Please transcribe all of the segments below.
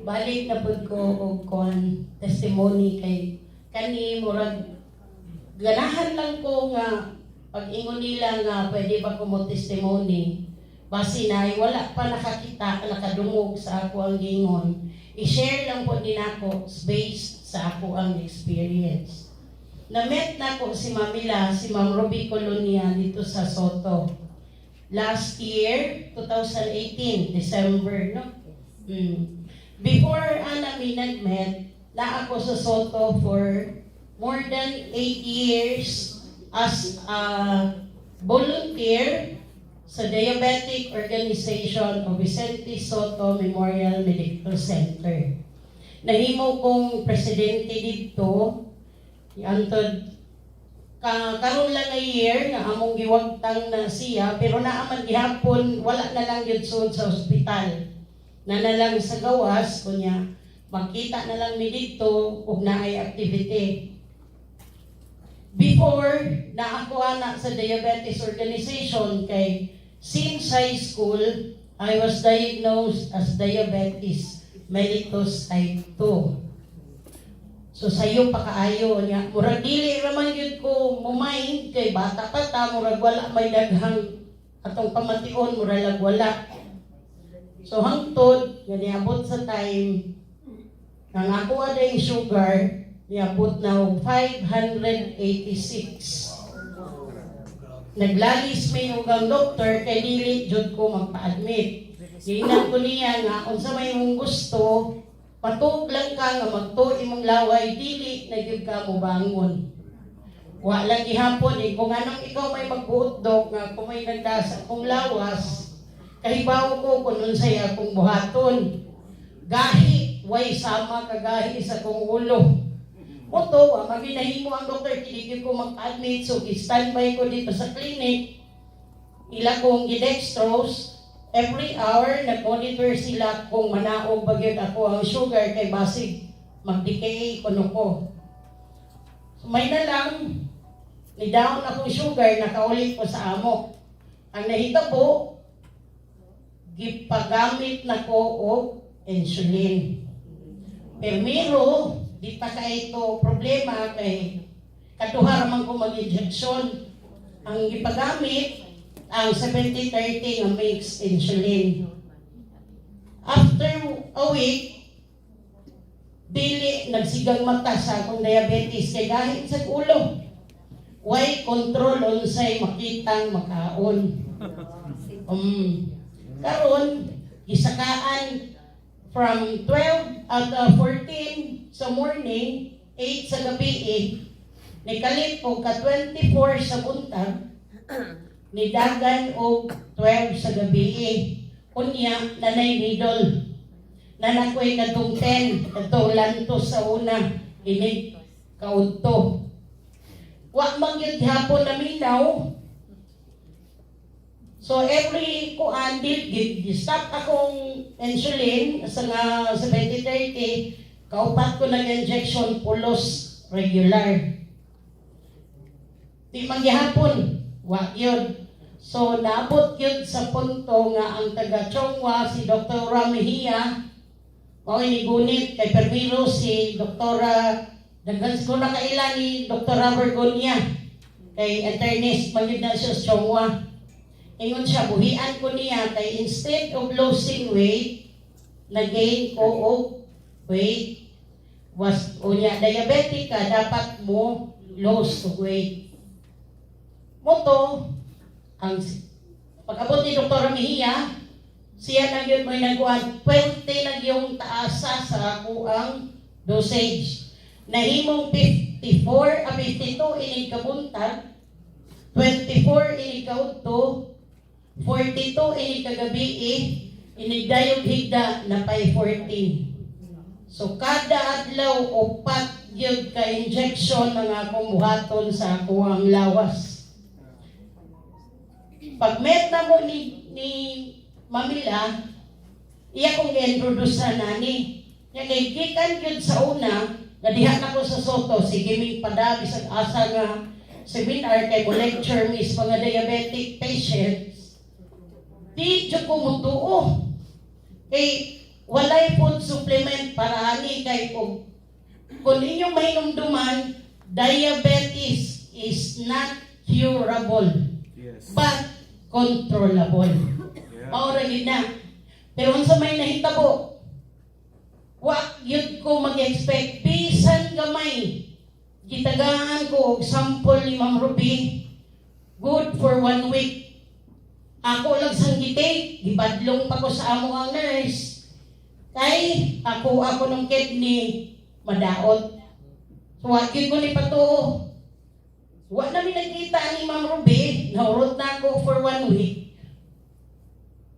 Balik na pud ko og kuan testimony kay kani murag ganahan lang ko nga pag ingon nila nga pwede ba ko mo testimony basi na wala pa nakakita nakadungog sa ako ang gingon i-share lang po din ako based sa ako ang experience. Na-met na ko si Mamila, si Ma'am Ruby Colonia dito sa Soto. Last year, 2018, December, no? Before namin nag-met, na ako sa Soto for more than 8 years as a volunteer sa Diabetic Organization of Vicente Soto Memorial Medical Center. Nahimo kong presidente dito, antod karon lang na year na among giwagtang na siya, pero naaman gihapon wala na lang yun sa ospital. Na lang sa gawas, kunya, makita na lang mi dito kung naay activity. Before, na ako anak sa Diabetes Organization kay since high school, I was diagnosed as diabetes mellitus type 2. So sayo pa kaayo niya. Murag dili raman yun ko mumain kay bata pa ta, murag wala may daghang atong pamation, murag lag wala. So hangtod, nga niabot sa time, nang ako ada yung sugar, niabot na 586. Naglalis may ugang doktor, kay dili jud ko magpa-admit. Ginan ko niya nga, unsa may mong gusto, patug lang ka nga magtuo imong laway, dili na gyud ka mo bangon. Wa lang gihapon kung anong ikaw may magbuot-dog nga kung may nagdasa kung lawas, kahibaw ko kung unsay akong buhaton. Gahi, way sama kagahi sa kong ulo. Moto, maginahimo ang doktor, kiligid ko mag-admit, so i-standby ko dito sa clinic. Ila kong gidextrose, every hour, nag-monitor sila kung manaog bagyod ako ang sugar kay basig mag-decay kuno ko. So, may na lang, ni-down akong sugar, nakaulit ko sa amo. Ang nahitabo, gipagamit na ko og insulin. Pero, di pa kay ito problema kay kaduha man ko mag-injection. Ang gipagamit, ang 70-30 nga mixed insulin. After a week, dili nagsigang mata sa akong diabetes kay dahil sa ulo. Way control unsay makitang makaon. Karon gisakaan from 12 at 14 sa morning, 8 sa gabi, nikalit ko ka 24 sa buntag, nidagan og 12 sa gabi. Kunya, nanay middle. Nanakoy katong 10, katong lantos sa una, inig kaudto. Wa magyud hapon na minaw. So every kuan stop akong insulin sa nga 70-30, kaupat ko nag-injection pulos regular. Di magyahapon, wa yun. So naabot yun sa punto nga ang taga-Chongwa, si Dr. Ramihia, mao inigunit kay permiro si Dr. Daghan ko na kaila ni Dr. Bergonia, kay internist magyud na siya sa Chongwa. Ingon siya, buhian ko niya kay instead of losing weight, nag-gain ko og weight. Unya, diabetic ka, dapat mo lose weight. Moto, ang pag-abot ni Dr. Mejia, siya na yun may nagkuhan, 20 na yung taasa sa ako ang dosage. Nahimong 52 inig kabuntag, 24 inig kaudto, 42 inig kagabi, inigdayog higda na pay 14. So kada adlaw upat gyud ka injection mga akong buhaton sa akong lawas. Pag met na mo ni Mamila, iya kong i-introduce sa nani. Nga kay gikan gyud sa una, nadiha na ko sa Soto, sige mig padabi sa asa nga seminar kay mo lecture mis mga diabetic patients. Di dyan ko mutuo. Kay walay food supplement para ani kay kung inyong mainumduman, diabetes is not curable, Yes. but controllable. Yeah. Maura gid na. Pero unsa may nahitabo, wa yun ko mag-expect bisan gamay. Gitagaan ko og sample ni Ma'am Ruby, good for 1 week. Ako lang sang gitake, gibadlong pa ko sa amo ang nurse. Kay ako ng kidney madaot. So wa gyud ko ni patuo. Wa na mi nakita ni Ma'am Ruby, naurot na ako for 1 week.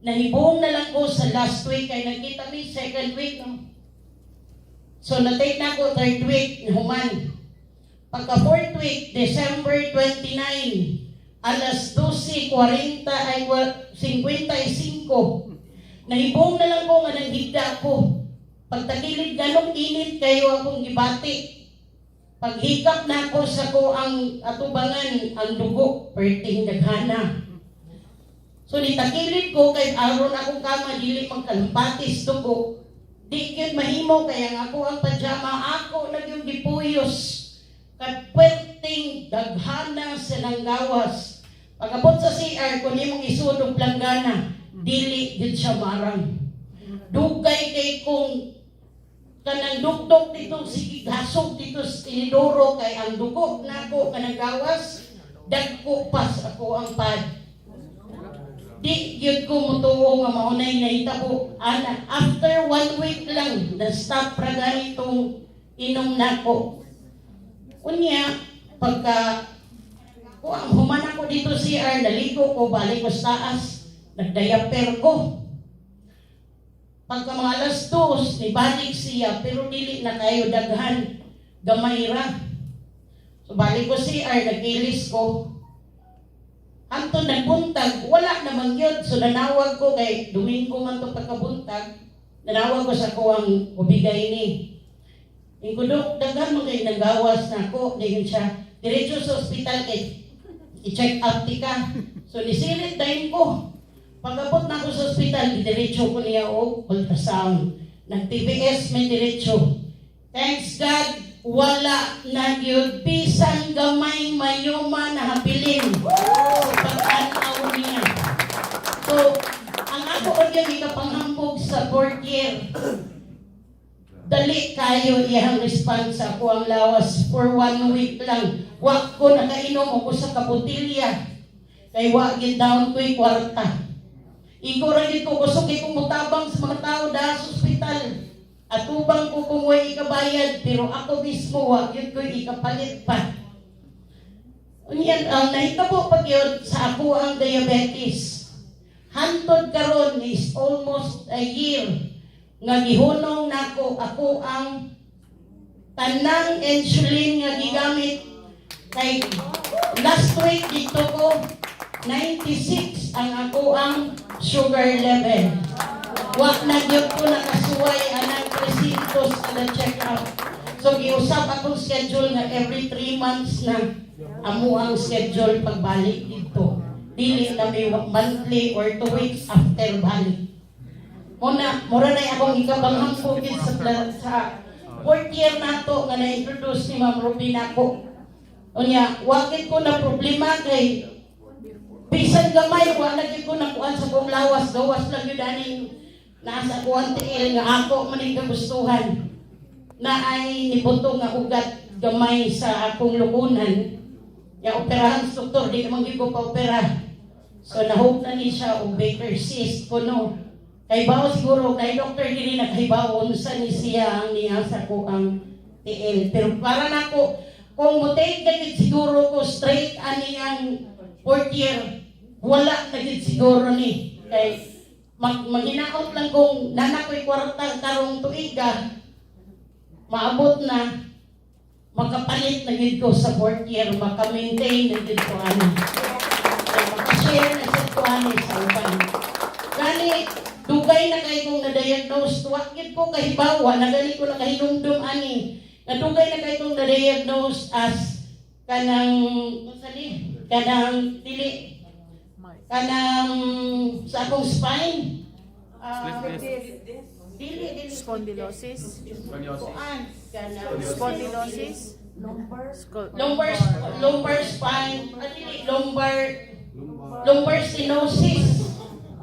Nahibong na lang ko sa last week kay nakita mi second week no. So na-take na ako third week na human. Pagka fourth week, December 29, alas 12:40 ay 55. Nahibong na lang ko nga nanghigda ko. Pagtakilid ganong init kayo akong gibati. Paghikap na ako sa ko ang atubangan, ang dugo, perting daghana. So nitakilid ko kay aron akong kama dili magkalampatis dugo. Di yun mahimo kaya nga ako ang pajama ako nagyong gipuyos. Katperting daghana sa nanggawas. Pagabot sa CR, kung imong isunog planggana, dili gid siya marang. Dugay kay kung kanang dugdog dito sige gasog dito sa tinidoro kay ang dugo nako kanang gawas dagko pas ako ang pad. Di yun ko mutuo nga maunay nahitabo ana after 1 week lang na stop ra ganitong inom nako. Unya pagka human ako dito CR, naligo ko, balik ko sa taas, nagdayaper ko. Pagka mga alas 2, nibalik siya, pero dili na kayo daghan, gamay ra. So balik ko CR, nagilis ko. Anto nagbuntag, wala namang yun. So nanawag ko kay Domingo man to pagkabuntag, nanawag ko sa kuwang ubigay ni. Ingkudok, daghan mo kayo nagawas na ako, ngayon siya, diretso sa ospital kay i-check up ti ka. So nisirit dahil ko. Pagabot na ako sa ospital, diretso ko niya o ultrasound. Nag-TBS may diretso. Thanks God, wala na yun. Bisan gamay mayuma na habilin. Pag-anaw niya. So, ang ako o yun, ikapanghambog sa 4th year. Dali kayo iyang response ako ang lawas for 1 week lang. Wag ko nakainom ako sa kabutilya. Kay wagin down ko'y kwarta. Iko rin ko gusto kay kumutabang sa mga tao dahil sa ospital. At ubang ko kung way ikabayad, pero ako mismo wagin ko'y ikapalit pa. Unyan, ang nahitabo pag yun sa ako ang diabetes. Hantod karon is almost a year nga gihunong nako ako ang tanang insulin nga gigamit kay last week dito ko 96 ang ako ang sugar level. Wa na gyud ko nakasuway anang 300 na check up. So giusap akong schedule nga every 3 months na amo ang schedule pagbalik dito. Dili na may monthly or 2 weeks after balik. Mura na akong ikabanghang COVID sa 4th year na to nga na-introduce ni Ma'am Ruby nako. Unya, wakit ko na problema kay bisan gamay, wala ko na kuan sa kong lawas, gawas lang yun daning nasa kuan tiil nga ako maning kagustuhan na ay nibuto nga ugat gamay sa akong lukunan. Ya operahan sa doktor, di naman ko pa opera. So nahope na ni siya o Baker cyst ko no. Kay bawo siguro, kay doktor dili nakahibaw sa ni siya ang niya sa ko ang tiil. Pero para na ko, kung mutake na siguro ko straight ani ang 4th year, wala na siguro ni. Kay maghinaot lang kung nana ko'y kwarta karong tuiga, maabot na, makapalit na gid ko sa 4th year, maka-maintain na gid ko ani. Maka-share na sa ko ani sa uban. Gani, dugay na kay kong na-diagnose, tuwakit ko kahibawa, nagali ko na kahinumdum ani. Nadugay na kay kong na-diagnose as kanang dili kanang sa akong spine Dili Spondylosis. kuan kana Spondylosis. lumbar spine, dili lumbar stenosis.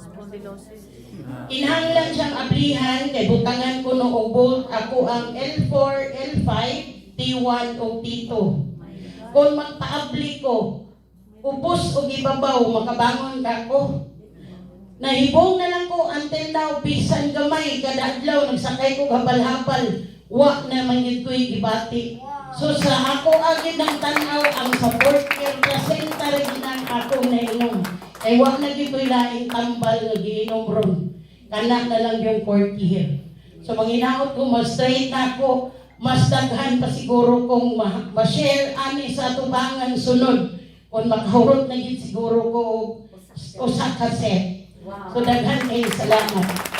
Spondylosis. Inhanglan siyang ablihan kay butangan ko no og bolt ako ang L4, L5, T1 o T2. Kung magpaabli ko, ubos og ibabaw makabangon ka ko. Nahibong na lang ko until now bisan gamay kada adlaw nagsakay ko habal-habal wa na mangyud ko'y gibati. So sa ako agid ng tanaw ang support care center ginang ako na inom. Kay wa na gid ko'y laing tambal nga giinom ron. Kana na lang yung 40 year. So manginaot ko mas straight na ako, mas daghan pa siguro kung ma-share ani sa tubangan sunod. Kung makahurot na gid siguro ko usa ka set. So daghan kayo salamat.